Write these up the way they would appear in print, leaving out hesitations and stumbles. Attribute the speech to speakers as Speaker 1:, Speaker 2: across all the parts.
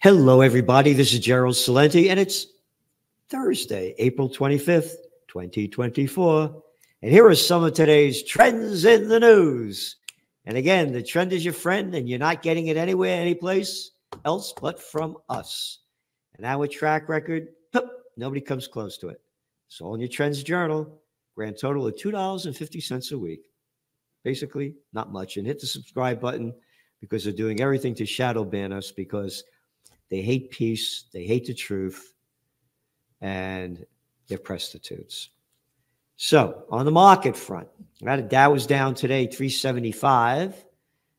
Speaker 1: Hello, everybody. This is Gerald Celente, and it's Thursday, April 25th, 2024. And here are some of today's trends in the news. And again, the trend is your friend, and you're not getting it anywhere, anyplace else but from us. And our track record, nobody comes close to it. It's all in your Trends Journal. Grand total of $2.50 a week. Basically, not much. And hit the subscribe button because they're doing everything to shadow ban us because they hate peace, they hate the truth, and they're prostitutes. So, on the market front, the Dow was down today, 375.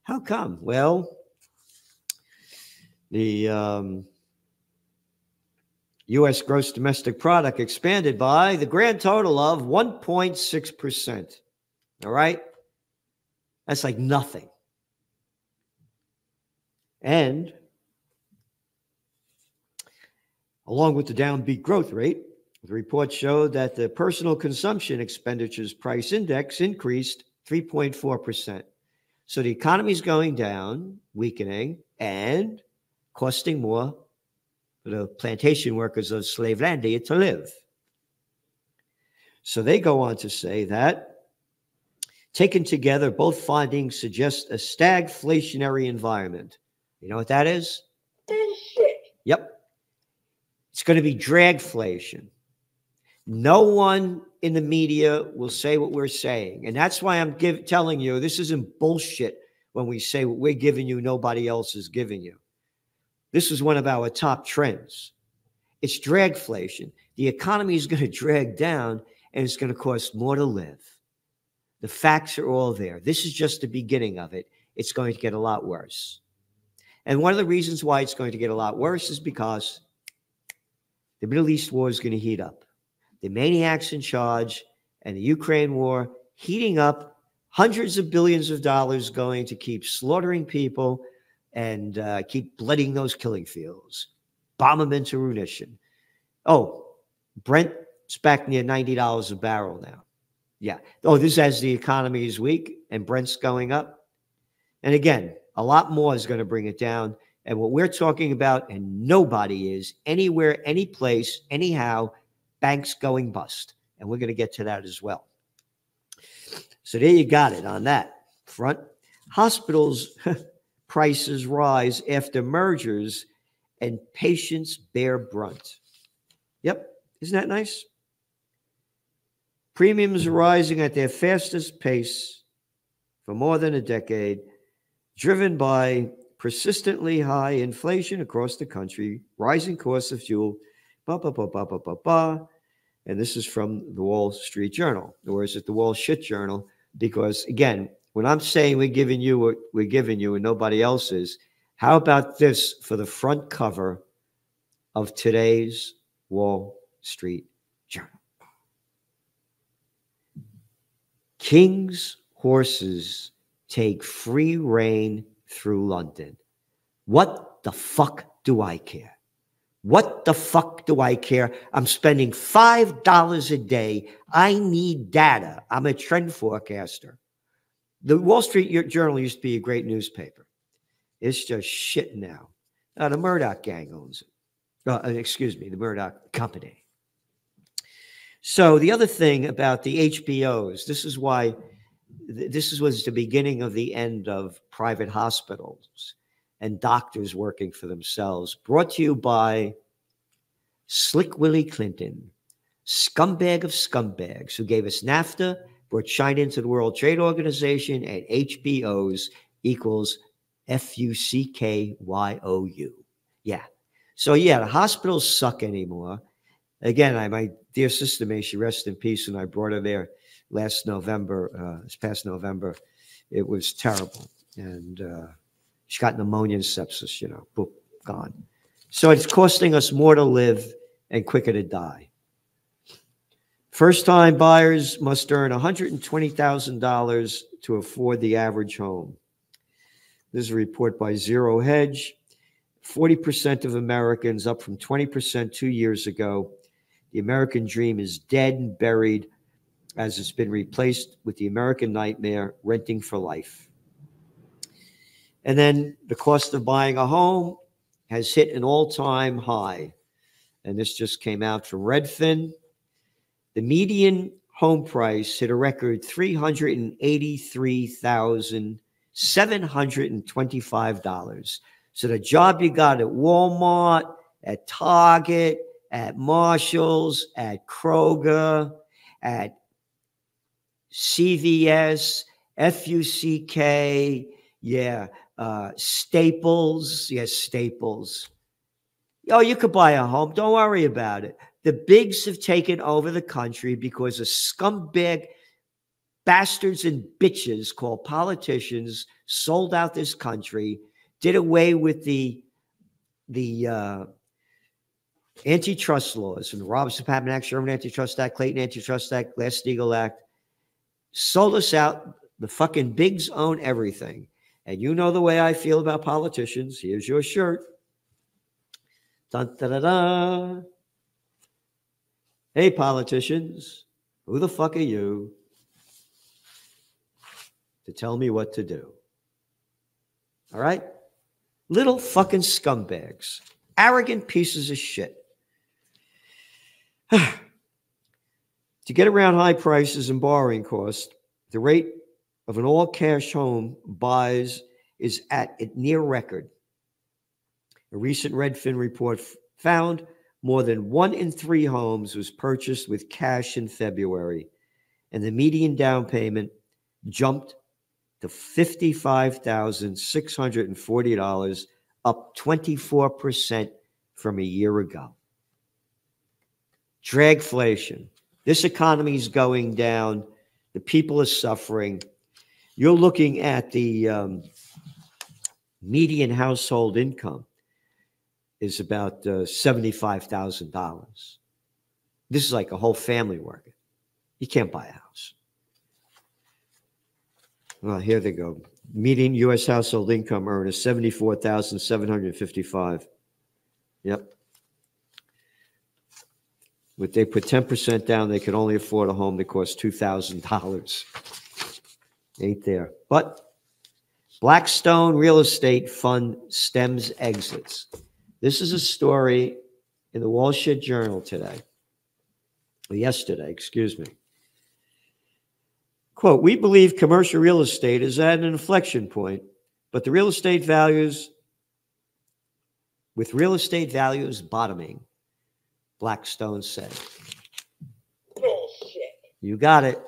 Speaker 1: How come? Well, the U.S. gross domestic product expanded by the grand total of 1.6%. All right? That's like nothing. And along with the downbeat growth rate, the report showed that the personal consumption expenditures price index increased 3.4%. So the economy is going down, weakening, and costing more for the plantation workers of Slavelandia to live. So they go on to say that, taken together, both findings suggest a stagflationary environment. You know what that is?
Speaker 2: Shit.
Speaker 1: Yep. It's going to be dragflation. No one in the media will say what we're saying. And that's why I'm telling you, this isn't bullshit when we say what we're giving you, nobody else is giving you. This is one of our top trends. It's dragflation. The economy is going to drag down and it's going to cost more to live. The facts are all there. This is just the beginning of it. It's going to get a lot worse. And one of the reasons why it's going to get a lot worse is because the Middle East war is going to heat up. The maniacs in charge and the Ukraine war heating up, hundreds of billions of dollars going to keep slaughtering people and keep blooding those killing fields, bomb them into ruination. Oh, Brent's back near $90 a barrel now. Yeah. Oh, this is as the economy is weak and Brent's going up. And again, a lot more is going to bring it down. And what we're talking about, and nobody is anywhere, any place, anyhow, banks going bust. And we're going to get to that as well. So there you got it on that front. Hospitals prices rise after mergers and patients bear brunt. Yep. Isn't that nice? Premiums are rising at their fastest pace for more than a decade, driven by persistently high inflation across the country, rising costs of fuel, and this is from the Wall Street Journal, or is it the Wall Shit Journal? Because again, when I'm saying we're giving you what we're giving you and nobody else is, how about this for the front cover of today's Wall Street Journal? King's horses take free rein through London. What the fuck do I care? What the fuck do I care? I'm spending $5 a day. I need data. I'm a trend forecaster. The Wall Street Journal used to be a great newspaper. It's just shit now. The Murdoch gang owns it. Excuse me, the Murdoch company. So the other thing about the HBOs, this is why this was the beginning of the end of private hospitals and doctors working for themselves. Brought to you by Slick Willie Clinton, scumbag of scumbags, who gave us NAFTA, brought China into the World Trade Organization, and HBOs equals FUCKYOU. Yeah. So, yeah, the hospitals suck anymore. Again, my dear sister, may she rest in peace, and I brought her there last November, this past November. It was terrible. And she got pneumonia and sepsis, boom, gone. So it's costing us more to live and quicker to die. First-time buyers must earn $120,000 to afford the average home. This is a report by Zero Hedge. 40% of Americans, up from 20% 2 years ago. The American dream is dead and buried as it's been replaced with the American nightmare, renting for life. And then the cost of buying a home has hit an all-time high. And this just came out from Redfin. The median home price hit a record $383,725. So the job you got at Walmart, at Target, at Marshalls, at Kroger, at CVS, FUCK, Staples, yes, Staples. Oh, you could buy a home. Don't worry about it. The bigs have taken over the country because of scumbag bastards and bitches called politicians sold out this country, did away with the antitrust laws and the Robinson-Patman Act, Sherman Antitrust Act, Clayton Antitrust Act, Glass-Steagall Act, sold us out. The fucking bigs own everything. And you know the way I feel about politicians. Here's your shirt. Dun, da, da, da. Hey, politicians, who the fuck are you to tell me what to do? All right? Little fucking scumbags, arrogant pieces of shit. To get around high prices and borrowing costs, the rate of an all-cash home buys is at a near record. A recent Redfin report found more than 1 in 3 homes was purchased with cash in February, and the median down payment jumped to $55,640, up 24% from a year ago. Dragflation. This economy is going down. The people are suffering. You're looking at the median household income is about $75,000. This is like a whole family working. You can't buy a house. Well, here they go. Median U.S. household income earner is $74,755. Yep. If they put 10% down, they could only afford a home that costs $2,000. Ain't there. But Blackstone Real Estate Fund stems exits. This is a story in the Wall Street Journal today. Yesterday, excuse me. Quote, we believe commercial real estate is at an inflection point, but with real estate values bottoming, Blackstone said. Bullshit. You got it.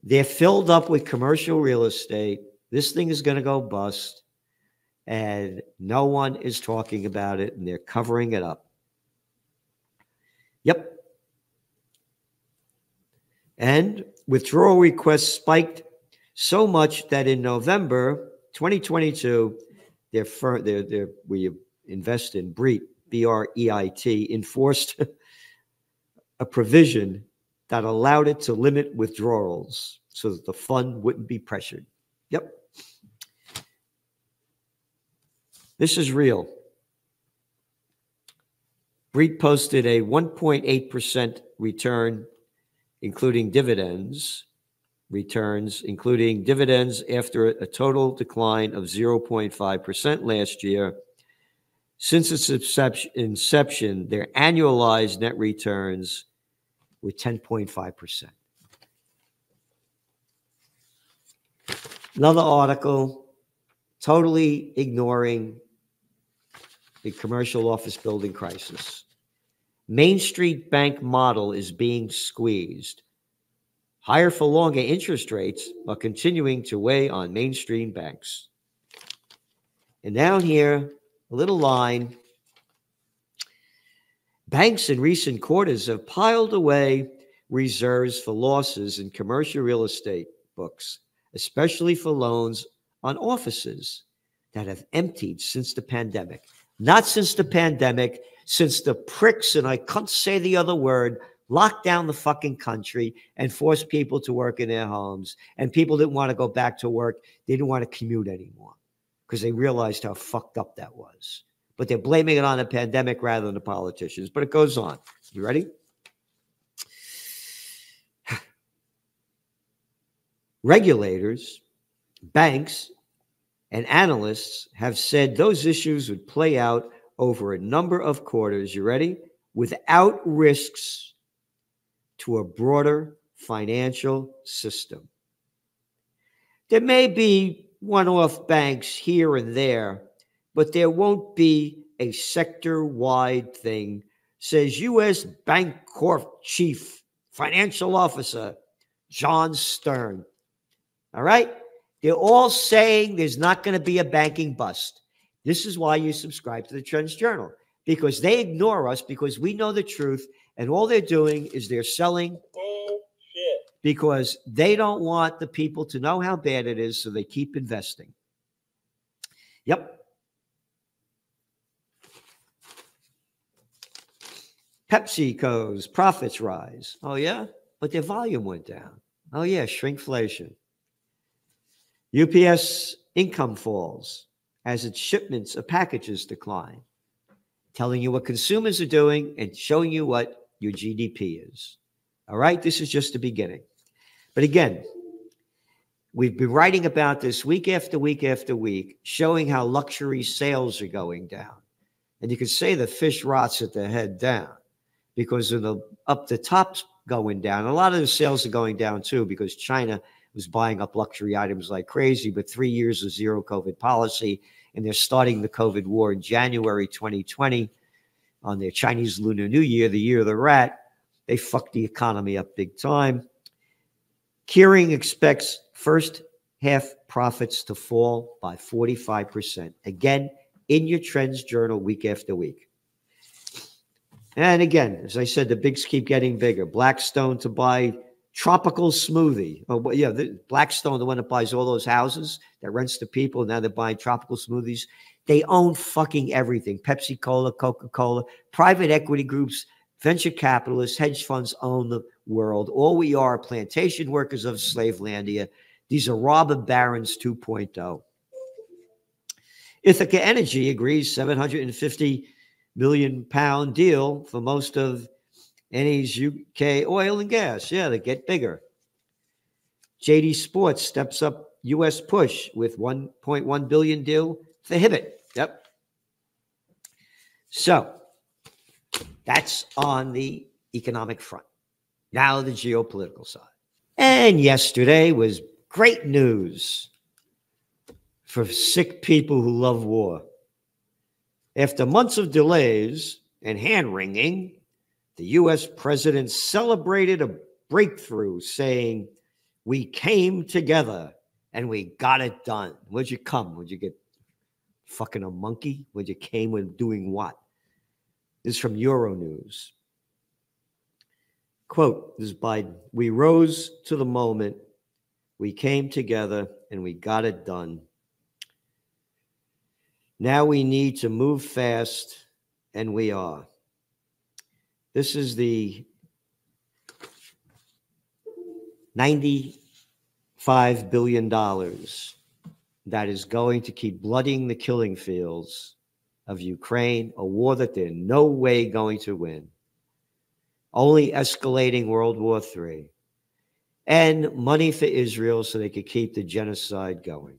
Speaker 1: They're filled up with commercial real estate. This thing is going to go bust, and no one is talking about it, and they're covering it up. Yep. And withdrawal requests spiked so much that in November 2022, we invest in BREIT, B-R-E-I-T, enforced a provision that allowed it to limit withdrawals so that the fund wouldn't be pressured. Yep. This is real. BREIT posted a 1.8% return, including dividends, after a total decline of 0.5% last year. Since its inception, their annualized net returns were 10.5%. Another article totally ignoring the commercial office building crisis. Main Street Bank model is being squeezed. Higher for longer interest rates are continuing to weigh on mainstream banks. And down here, a little line. Banks in recent quarters have piled away reserves for losses in commercial real estate books, especially for loans on offices that have emptied since the pandemic. Not since the pandemic, since the pricks, and I can't say the other word, locked down the fucking country and forced people to work in their homes. And people didn't want to go back to work. They didn't want to commute anymore because they realized how fucked up that was. But they're blaming it on the pandemic rather than the politicians. But it goes on. You ready? Regulators, banks, And analysts have said those issues would play out over a number of quarters, you ready? Without risks to a broader financial system. There may be one-off banks here and there, but there won't be a sector-wide thing, says U.S. Bancorp Chief Financial Officer John Stern. All right? They're all saying there's not going to be a banking bust. This is why you subscribe to the Trends Journal, because they ignore us because we know the truth, and all they're doing is they're selling bullshit because they don't want the people to know how bad it is, so they keep investing. Yep. PepsiCo's profits rise. Oh, yeah? But their volume went down. Oh, yeah, shrinkflation. UPS income falls as its shipments of packages decline, telling you what consumers are doing and showing you what your GDP is. All right? This is just the beginning. But again, we've been writing about this week after week after week, showing how luxury sales are going down. And you could say the fish rots at the head down because of the up the top's going down. A lot of the sales are going down too because China was buying up luxury items like crazy, but 3 years of zero COVID policy, and they're starting the COVID war in January 2020 on their Chinese Lunar New Year, the year of the rat. They fucked the economy up big time. Kering expects first half profits to fall by 45%. Again, in your Trends Journal week after week. And again, as I said, the bigs keep getting bigger. Blackstone to buy Tropical Smoothie. Oh, yeah, Blackstone, the one that buys all those houses, that rents to people, now they're buying Tropical Smoothies. They own fucking everything. Pepsi-Cola, Coca-Cola, private equity groups, venture capitalists, hedge funds own the world. All we are plantation workers of Slavelandia. These are robber barons 2.0. Ithaca Energy agrees £750 million deal for most of Eni's UK oil and gas. Yeah, they get bigger. JD Sports steps up U.S. push with $1.1 billion deal for Hibbett. Yep. So that's on the economic front. Now the geopolitical side. And yesterday was great news for sick people who love war. After months of delays and hand-wringing, the U.S. president celebrated a breakthrough, saying, "We came together and we got it done." Where'd you come? Would you get fucking a monkey? Where'd you came with doing what? This is from Euronews. Quote, this is Biden. "We rose to the moment. We came together and we got it done. Now we need to move fast, and we are." This is the $95 billion that is going to keep blooding the killing fields of Ukraine, a war that they're no way going to win, only escalating World War III, and money for Israel so they could keep the genocide going.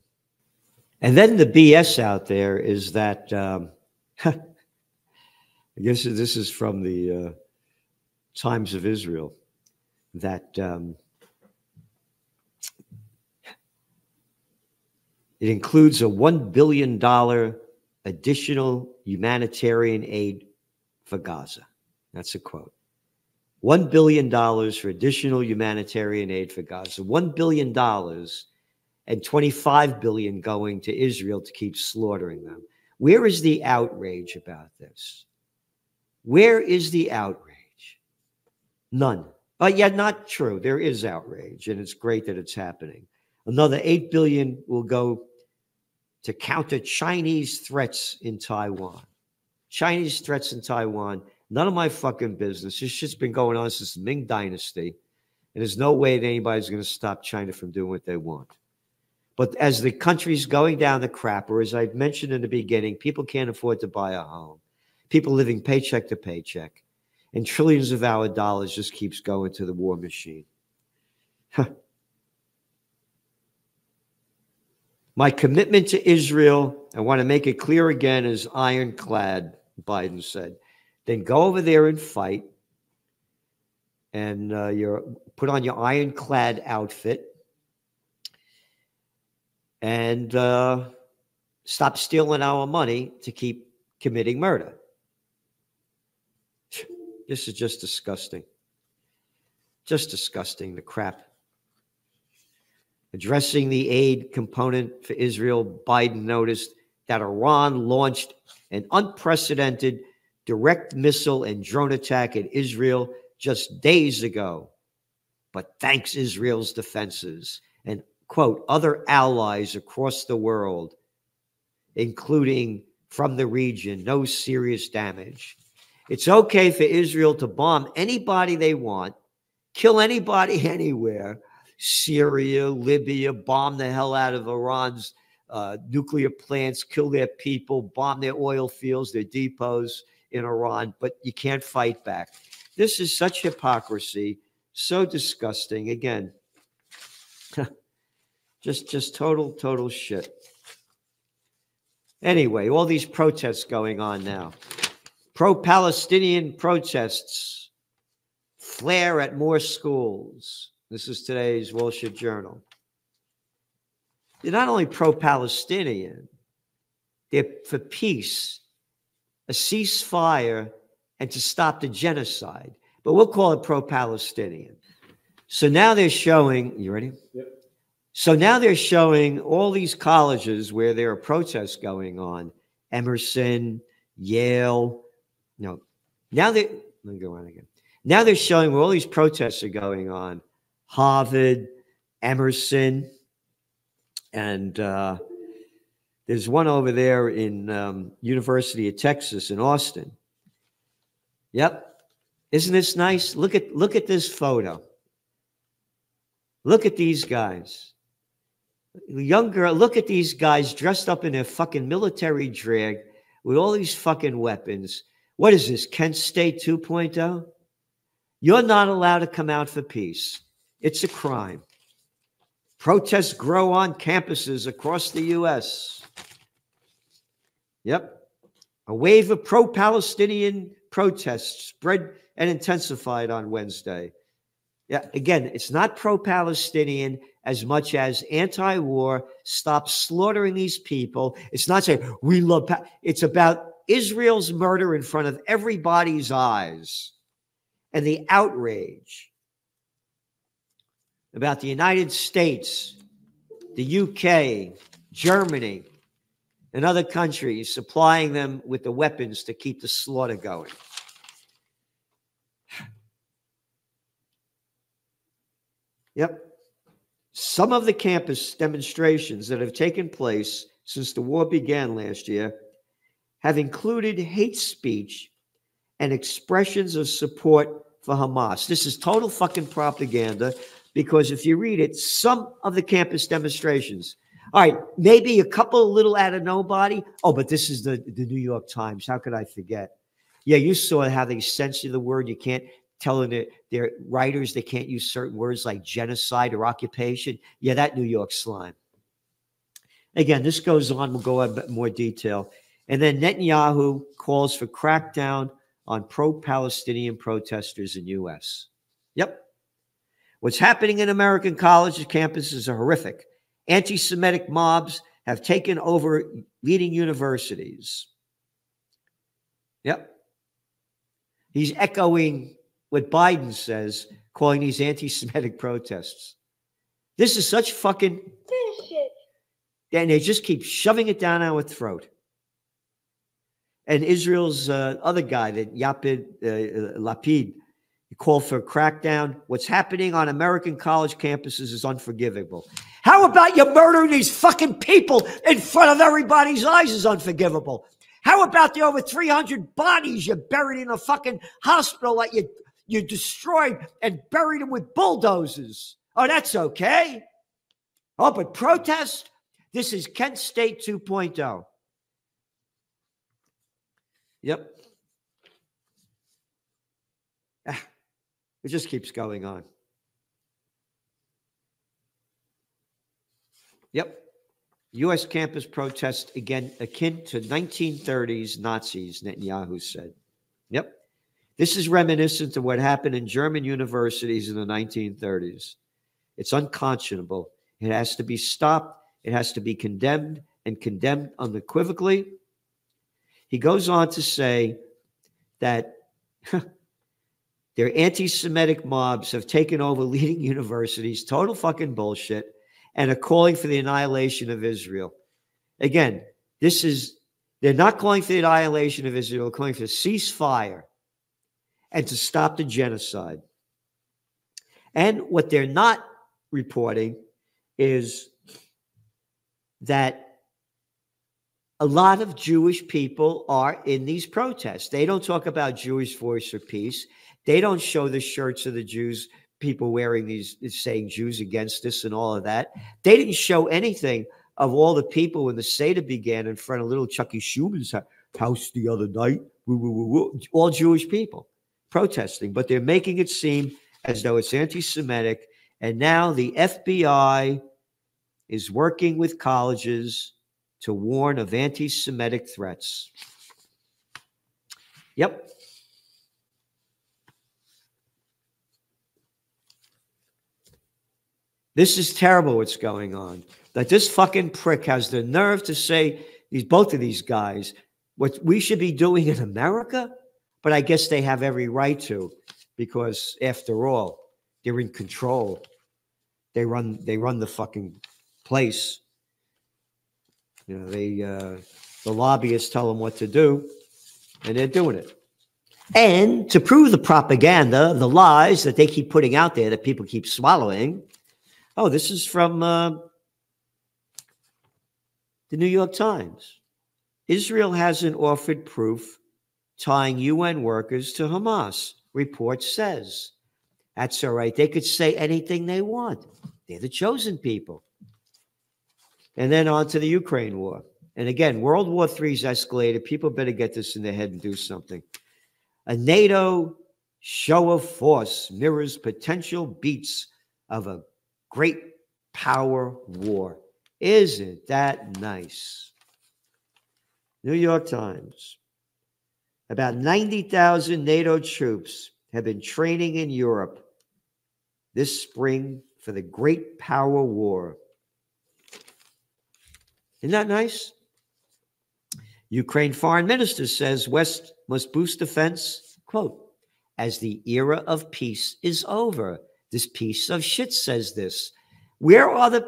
Speaker 1: And then the BS out there is that, I guess this is from the Times of Israel, that it includes a $1 billion additional humanitarian aid for Gaza. That's a quote. $1 billion for additional humanitarian aid for Gaza. $1 billion and $25 billion going to Israel to keep slaughtering them. Where is the outrage about this? Where is the outrage? None. Yeah, not true. There is outrage, and it's great that it's happening. Another $8 billion will go to counter Chinese threats in Taiwan. Chinese threats in Taiwan, none of my fucking business. This shit's been going on since the Ming Dynasty, and there's no way that anybody's going to stop China from doing what they want. But as the country's going down the crap, or as I mentioned in the beginning, people can't afford to buy a home. People living paycheck to paycheck. And trillions of our dollars just keeps going to the war machine. My commitment to Israel, I want to make it clear again, is ironclad, Biden said. Then go over there and fight. And put on your ironclad outfit. And stop stealing our money to keep committing murder. This is just disgusting. Just disgusting, the crap. Addressing the aid component for Israel, Biden noticed that Iran launched an unprecedented direct missile and drone attack at Israel just days ago. But thanks Israel's defenses and, quote, other allies across the world, including from the region, no serious damage. It's okay for Israel to bomb anybody they want, kill anybody anywhere, Syria, Libya, bomb the hell out of Iran's nuclear plants, kill their people, bomb their oil fields, their depots in Iran, but you can't fight back. This is such hypocrisy, so disgusting. Again, just total shit. Anyway, all these protests going on now. Pro-Palestinian protests flare at more schools. This is today's Wall Street Journal. They're not only pro-Palestinian, they're for peace, a ceasefire, and to stop the genocide. But we'll call it pro-Palestinian. So now they're showing, you ready? Yep. So now they're showing all these colleges where there are protests going on. Emerson, Yale, no. Now let me go on again. Now they're showing where all these protests are going on. Harvard, Emerson, and there's one over there in University of Texas in Austin. Yep. Isn't this nice? Look at this photo. Look at these guys. Young girl, look at these guys dressed up in their fucking military drag with all these fucking weapons. What is this, Kent State 2.0? You're not allowed to come out for peace. It's a crime. Protests grow on campuses across the U.S. Yep. A wave of pro-Palestinian protests spread and intensified on Wednesday. Yeah, again, it's not pro-Palestinian as much as anti-war. Stop slaughtering these people. It's not saying we love. It's about Israel's murder in front of everybody's eyes and the outrage about the United States, the UK, Germany, and other countries supplying them with the weapons to keep the slaughter going. Yep. Some of the campus demonstrations that have taken place since the war began last year have included hate speech and expressions of support for Hamas. This is total fucking propaganda because if you read it, some of the campus demonstrations, all right, maybe a couple little out of nobody. Oh, but this is the New York Times. How could I forget? Yeah, you saw how they censor the word. You can't tell their writers they can't use certain words like genocide or occupation. Yeah, that New York slime. Again, this goes on. We'll go into more detail. And then Netanyahu calls for crackdown on pro-Palestinian protesters in U.S. Yep. What's happening in American colleges campuses are horrific. Anti-Semitic mobs have taken over leading universities. Yep. He's echoing what Biden says, calling these anti-Semitic protests. This is such fucking bullshit. And they just keep shoving it down our throat. And Israel's other guy, that Lapid, he called for a crackdown. What's happening on American college campuses is unforgivable. How about you murdering these fucking people in front of everybody's eyes is unforgivable? How about the over 300 bodies you buried in a fucking hospital that you destroyed and buried them with bulldozers? Oh, that's okay. Oh, but protest? This is Kent State 2.0. Yep. It just keeps going on. Yep. U.S. campus protest again akin to 1930s Nazis, Netanyahu said. Yep. This is reminiscent of what happened in German universities in the 1930s. It's unconscionable. It has to be stopped. It has to be condemned, and condemned unequivocally. He goes on to say that their anti-Semitic mobs have taken over leading universities, total fucking bullshit, and are calling for the annihilation of Israel. Again, they're not calling for the annihilation of Israel, they're calling for a ceasefire and to stop the genocide. And what they're not reporting is that a lot of Jewish people are in these protests. They don't talk about Jewish Voice for Peace. They don't show the shirts of the Jews, people wearing these, saying Jews against us and all of that. They didn't show anything of all the people when the Seder began in front of little Chucky Schuman's house the other night. All Jewish people protesting, but they're making it seem as though it's anti-Semitic. And now the FBI is working with colleges to warn of anti-Semitic threats. Yep. This is terrible what's going on. That this fucking prick has the nerve to say, both of these guys, what we should be doing in America, but I guess they have every right to, because after all, they're in control. They run the fucking place. You know, the lobbyists tell them what to do, and they're doing it. And to prove the propaganda, the lies that they keep putting out there that people keep swallowing. Oh, this is from the New York Times. Israel hasn't offered proof tying UN workers to Hamas, report says. That's all right. They could say anything they want. They're the chosen people. And then on to the Ukraine war. And again, World War III's escalated. People better get this in their head and do something. A NATO show of force mirrors potential beats of a great power war. Isn't that nice? New York Times. About 90,000 NATO troops have been training in Europe this spring for the great power war. Isn't that nice? Ukraine foreign minister says West must boost defense, quote, as the era of peace is over. This piece of shit says this. Where are the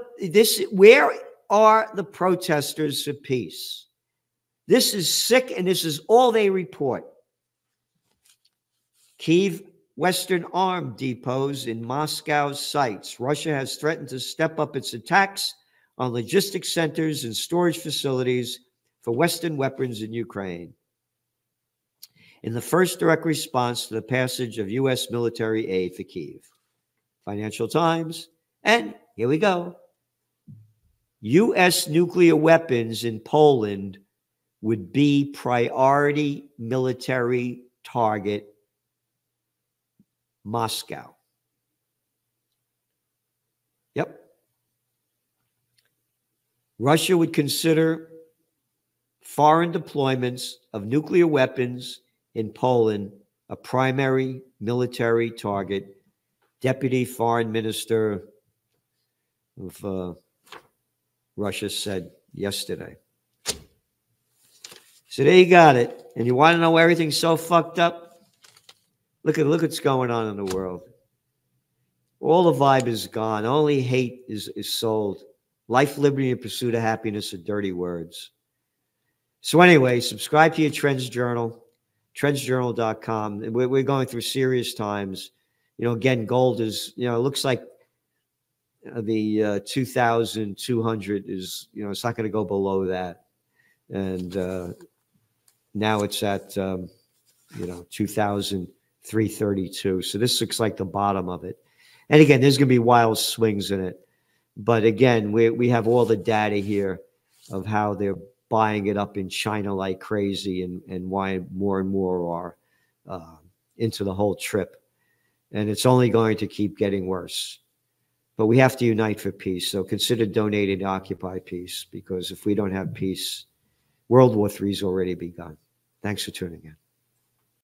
Speaker 1: protesters for peace? This is sick, and this is all they report. Kyiv Western arm depots in Moscow's sights. Russia has threatened to step up its attacks on logistics centers and storage facilities for Western weapons in Ukraine. In the first direct response to the passage of U.S. military aid for Kyiv. Financial Times. And here we go. U.S. nuclear weapons in Poland would be priority military target Moscow. Yep. Russia would consider foreign deployments of nuclear weapons in Poland a primary military target. Deputy Foreign Minister of Russia said yesterday. So there you got it. And you want to know why everything's so fucked up? Look what's going on in the world. All the vibe is gone. Only hate is sold. Life, liberty, and pursuit of happiness are dirty words. So anyway, subscribe to your Trends Journal, trendsjournal.com. We're going through serious times. You know, again, gold is, you know, it looks like the 2,200 is, you know, it's not going to go below that. And now it's at, you know, 2,332. So this looks like the bottom of it. And again, there's going to be wild swings in it. But again, we have all the data here of how they're buying it up in China like crazy, and why more and more are into the whole trip. And it's only going to keep getting worse. But we have to unite for peace. So consider donating to Occupy Peace, because if we don't have peace, World War III has already begun. Thanks for tuning in.